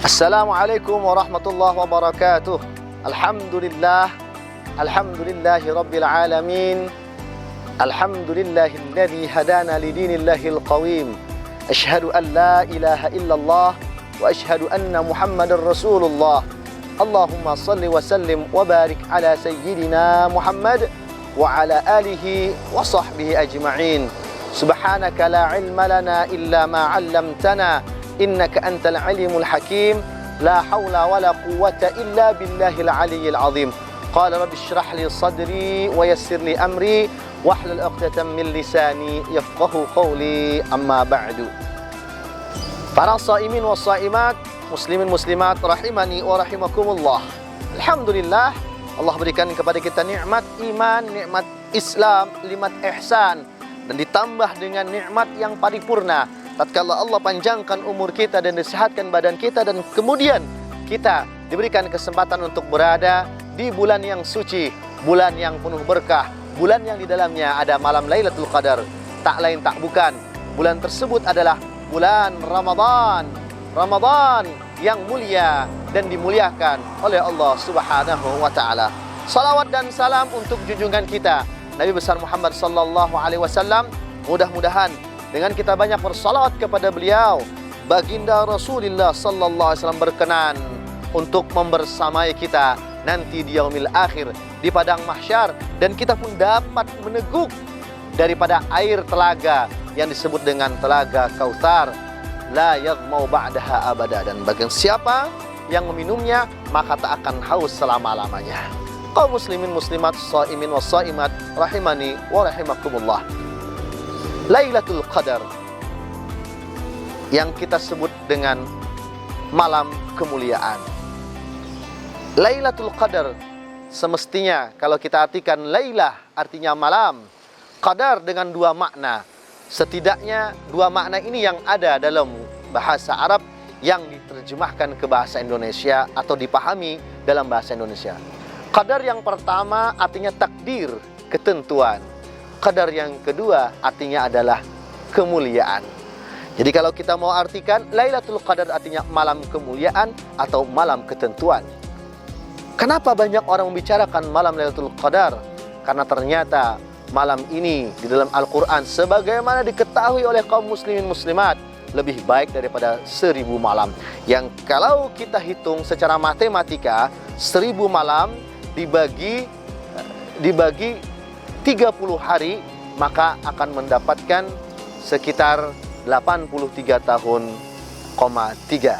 Assalamualaikum warahmatullahi wabarakatuh. Alhamdulillah, alhamdulillahi rabbil alamin. Alhamdulillahilladzi hadana lidinillahil qawim. Asyhadu an la ilaha illallah wa asyhadu anna Muhammadar Rasulullah. Allahumma salli wa sallim wa barik ala sayyidina Muhammad wa ala alihi wa sahbihi ajma'in. Subhanaka la ilma lana illa ma 'allamtana. Innaka antal alimul hakim. La hawla wa la quwwata illa billahil aliyyil azim. Qala rabbi shrah li sadri wa yassir li amri wahlul 'uqdatam min lisani yafqahu qawli. Amma ba'du. Para shaimin wa shaimat, muslimin muslimat rahimani wa rahimakumullah. Alhamdulillah, Allah berikan kepada kita nikmat iman, nikmat Islam, nikmat ihsan, dan ditambah dengan nikmat yang paripurna tatkala Allah panjangkan umur kita dan disehatkan badan kita, dan kemudian kita diberikan kesempatan untuk berada di bulan yang suci, bulan yang penuh berkah, bulan yang di dalamnya ada malam Lailatul Qadar. Tak lain tak bukan, bulan tersebut adalah bulan Ramadan. Ramadan yang mulia dan dimuliakan oleh Allah Subhanahu wa taala. Salawat dan salam untuk junjungan kita Nabi besar Muhammad sallallahu alaihi wasallam. Mudah-mudahan dengan kita banyak bersalawat kepada beliau, baginda Rasulullah sallallahu alaihi wasallam berkenan untuk membersamai kita nanti di yaumil akhir, di padang mahsyar, dan kita pun dapat meneguk daripada air telaga yang disebut dengan telaga Kautsar, la yaghmau ba'daha abada, dan bagi siapa yang meminumnya maka tak akan haus selama-lamanya. Kaum muslimin muslimat, shaimin wa shaimat rahimani wa rahimakumullah. Lailatul Qadar yang kita sebut dengan malam kemuliaan. Lailatul Qadar semestinya kalau kita artikan lailah artinya malam, qadar dengan dua makna. Setidaknya dua makna ini yang ada dalam bahasa Arab yang diterjemahkan ke bahasa Indonesia atau dipahami dalam bahasa Indonesia. Qadar yang pertama artinya takdir, ketentuan. Qadar yang kedua artinya adalah kemuliaan. Jadi kalau kita mau artikan Lailatul Qadar artinya malam kemuliaan atau malam ketentuan. Kenapa banyak orang membicarakan malam Lailatul Qadar? Karena ternyata malam ini di dalam Al-Quran sebagaimana diketahui oleh kaum muslimin muslimat lebih baik daripada 1000 malam. Yang kalau kita hitung secara matematika, 1000 malam dibagi 30 hari, maka akan mendapatkan sekitar 83 tahun, 3.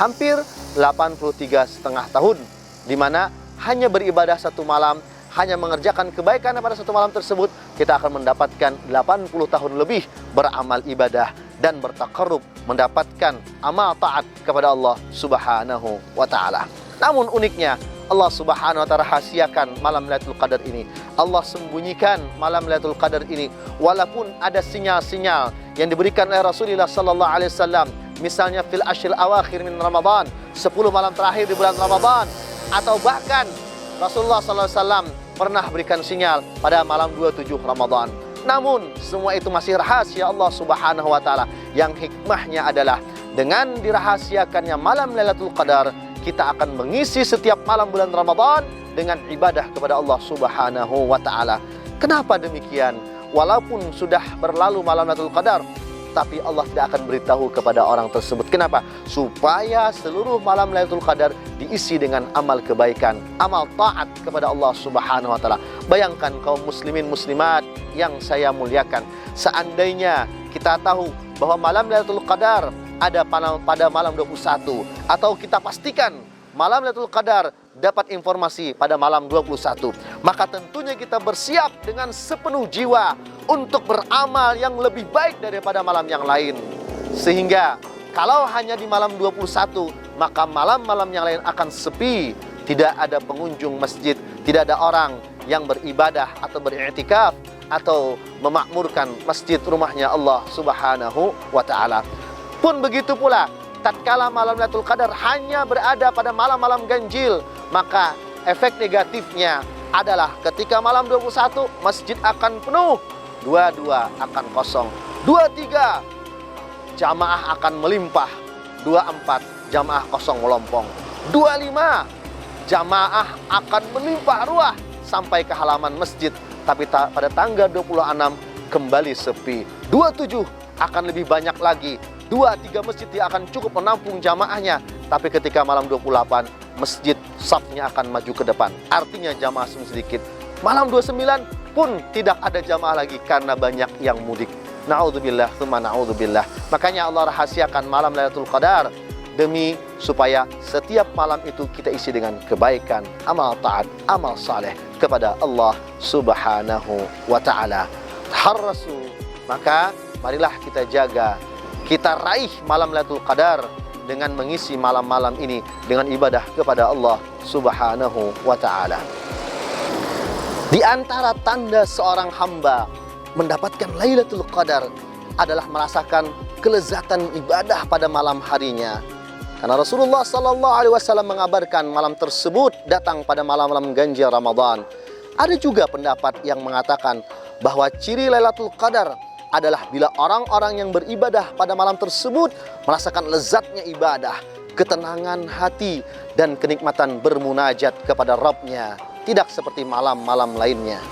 Hampir 83,5 tahun, di mana hanya beribadah satu malam, hanya mengerjakan kebaikan pada satu malam tersebut, kita akan mendapatkan 80 tahun lebih beramal ibadah dan bertaqarrub, mendapatkan amal taat kepada Allah Subhanahu wa taala. Namun uniknya, Allah Subhanahu wa taala rahasiakan malam Lailatul Qadar ini. Allah sembunyikan malam Lailatul Qadar ini, walaupun ada sinyal-sinyal yang diberikan oleh Rasulullah sallallahu alaihi wasallam, misalnya fil ashril awakhir min Ramadan, 10 malam terakhir di bulan Ramadan, atau bahkan Rasulullah sallallahu alaihi wasallam pernah berikan sinyal pada malam 27 Ramadan. Namun semua itu masih rahasia Allah Subhanahu wa taala. Yang hikmahnya adalah dengan dirahasiakannya malam Lailatul Qadar, kita akan mengisi setiap malam bulan Ramadan dengan ibadah kepada Allah Subhanahu wa taala. Kenapa demikian? Walaupun sudah berlalu malam Lailatul Qadar, tapi Allah tidak akan beritahu kepada orang tersebut. Kenapa? Supaya seluruh malam Lailatul Qadar diisi dengan amal kebaikan, amal taat kepada Allah Subhanahu wa taala. Bayangkan kaum muslimin muslimat yang saya muliakan, seandainya kita tahu bahwa malam Lailatul Qadar ada pada malam 21, atau kita pastikan malam Lailatul Qadar dapat informasi pada malam 21, maka tentunya kita bersiap dengan sepenuh jiwa untuk beramal yang lebih baik daripada malam yang lain. Sehingga kalau hanya di malam 21, maka malam-malam yang lain akan sepi, tidak ada pengunjung masjid, tidak ada orang yang beribadah atau beriktikaf atau memakmurkan masjid rumahnya Allah Subhanahu wa taala. Pun begitu pula tatkala malam Lailatul Qadar hanya berada pada malam-malam ganjil, maka efek negatifnya adalah ketika malam 21 masjid akan penuh, 22 akan kosong, 23 jamaah akan melimpah, 24 jamaah kosong melompong. 25, jamaah akan melimpah ruah sampai ke halaman masjid, tapi pada tanggal 26 kembali sepi. 27, akan lebih banyak lagi. 2-3 masjid yang akan cukup menampung jamaahnya, tapi ketika malam 28, masjid safnya akan maju ke depan. Artinya jamaah semakin sedikit. Malam 29 pun tidak ada jamaah lagi karena banyak yang mudik. Na'udzubillah, tsumma na'udzubillah. Makanya Allah rahasiakan malam Lailatul Qadar demi supaya setiap malam itu kita isi dengan kebaikan, amal taat, amal saleh kepada Allah Subhanahu wa taala. Harrasu, maka marilah kita jaga, kita raih malam Lailatul Qadar dengan mengisi malam-malam ini dengan ibadah kepada Allah Subhanahu wa taala. Di antara tanda seorang hamba mendapatkan Lailatul Qadar adalah merasakan kelezatan ibadah pada malam harinya. Karena Rasulullah SAW mengabarkan malam tersebut datang pada malam-malam ganjil Ramadan. Ada juga pendapat yang mengatakan bahwa ciri Lailatul Qadar adalah bila orang-orang yang beribadah pada malam tersebut merasakan lezatnya ibadah, ketenangan hati, dan kenikmatan bermunajat kepada Rabb-nya. Tidak seperti malam-malam lainnya.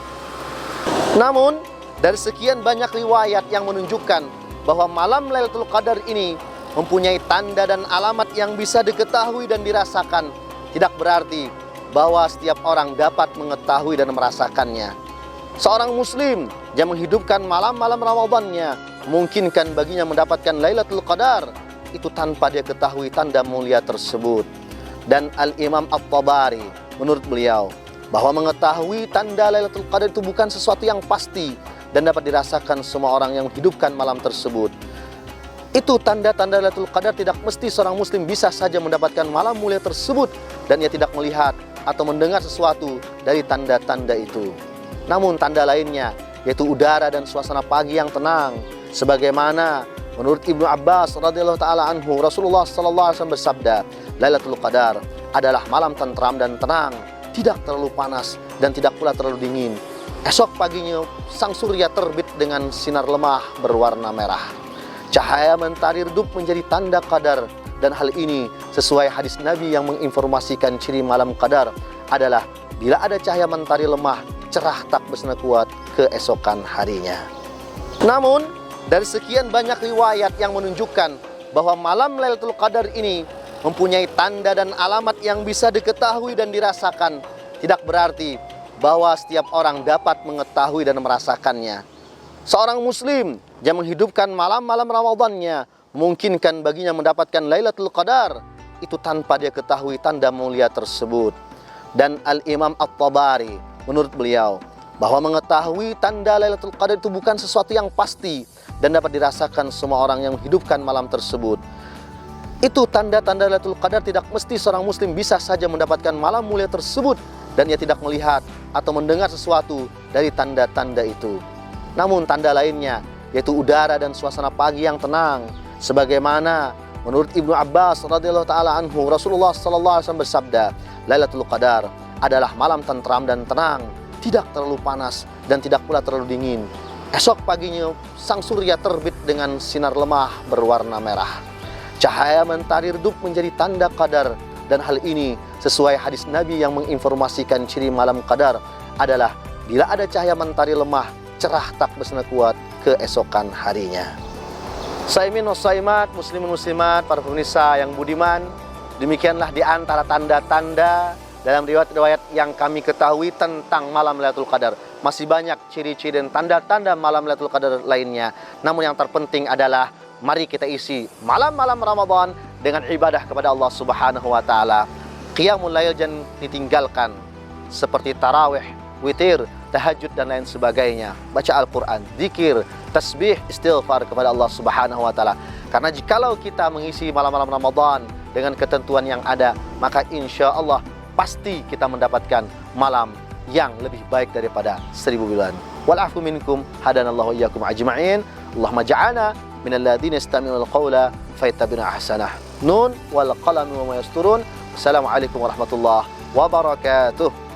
Namun, dari sekian banyak riwayat yang menunjukkan bahwa malam Lailatul Qadar ini mempunyai tanda dan alamat yang bisa diketahui dan dirasakan, tidak berarti bahwa setiap orang dapat mengetahui dan merasakannya. Seorang muslim yang menghidupkan malam-malam Ramadannya memungkinkan baginya mendapatkan Lailatul Qadar itu tanpa dia ketahui tanda mulia tersebut. Dan Al-Imam At-Tabari menurut beliau bahwa mengetahui tanda Lailatul Qadar itu bukan sesuatu yang pasti dan dapat dirasakan semua orang yang menghidupkan malam tersebut. Itu tanda-tanda Lailatul Qadar tidak mesti seorang muslim bisa saja mendapatkan malam mulia tersebut dan ia tidak melihat atau mendengar sesuatu dari tanda-tanda itu. Namun tanda lainnya yaitu udara dan suasana pagi yang tenang. Sebagaimana menurut Ibnu Abbas radhiyallahu taala anhu, Rasulullah sallallahu alaihi wasallam bersabda, Lailatul Qadar adalah malam tentram dan tenang, tidak terlalu panas dan tidak pula terlalu dingin. Esok paginya sang surya terbit dengan sinar lemah berwarna merah. Cahaya mentari redup menjadi tanda qadar, dan hal ini sesuai hadis Nabi yang menginformasikan ciri malam qadar adalah bila ada cahaya mentari lemah, cerah tak bersena kuat keesokan harinya. Namun, dari sekian banyak riwayat yang menunjukkan bahwa malam Lailatul Qadar ini mempunyai tanda dan alamat yang bisa diketahui dan dirasakan, tidak berarti bahwa setiap orang dapat mengetahui dan merasakannya. Seorang muslim yang menghidupkan malam-malam Ramadannya memungkinkan baginya mendapatkan Lailatul Qadar itu tanpa dia ketahui tanda mulia tersebut. Dan Al-Imam At-Tabari menurut beliau bahwa mengetahui tanda Lailatul Qadar itu bukan sesuatu yang pasti dan dapat dirasakan semua orang yang menghidupkan malam tersebut. Itu tanda-tanda Lailatul Qadar tidak mesti seorang muslim bisa saja mendapatkan malam mulia tersebut dan ia tidak melihat atau mendengar sesuatu dari tanda-tanda itu. Namun tanda lainnya yaitu udara dan suasana pagi yang tenang. Sebagaimana menurut Ibnu Abbas radhiyallahu taala anhu, Rasulullah sallallahu alaihi wasallam bersabda, Lailatul Qadar adalah malam tentram dan tenang, tidak terlalu panas dan tidak pula terlalu dingin. Esok paginya sang surya terbit dengan sinar lemah berwarna merah. Cahaya mentari redup menjadi tanda qadar, dan hal ini sesuai hadis Nabi yang menginformasikan ciri malam qadar adalah bila ada cahaya mentari lemah, cerah tak bersena kuat keesokan harinya. Saimin wasaimat, muslimin muslimat, para pemirsa yang budiman, demikianlah di antara tanda-tanda dalam riwayat-riwayat yang kami ketahui tentang malam Lailatul Qadar. Masih banyak ciri-ciri dan tanda-tanda malam Lailatul Qadar lainnya. Namun yang terpenting adalah mari kita isi malam-malam Ramadan dengan ibadah kepada Allah Subhanahu wa taala. Qiyamul lail jangan ditinggalkan, seperti tarawih, witir, tahajud dan lain sebagainya. Baca Al-Qur'an, zikir, tasbih, istighfar kepada Allah Subhanahu wa taala. Karena jikalau kita mengisi malam-malam Ramadan dengan ketentuan yang ada, maka insya Allah pasti kita mendapatkan malam yang lebih baik daripada 1000 bulan. Wal afu minkum, hadanallahu iyyakum ajma'in. Allahumma ja'alna minal ladzina yastami'una al-qawla fayattabi'una ahsanah. Nun wal qalami wa ma yasturun. Assalamualaikum warahmatullahi wabarakatuh.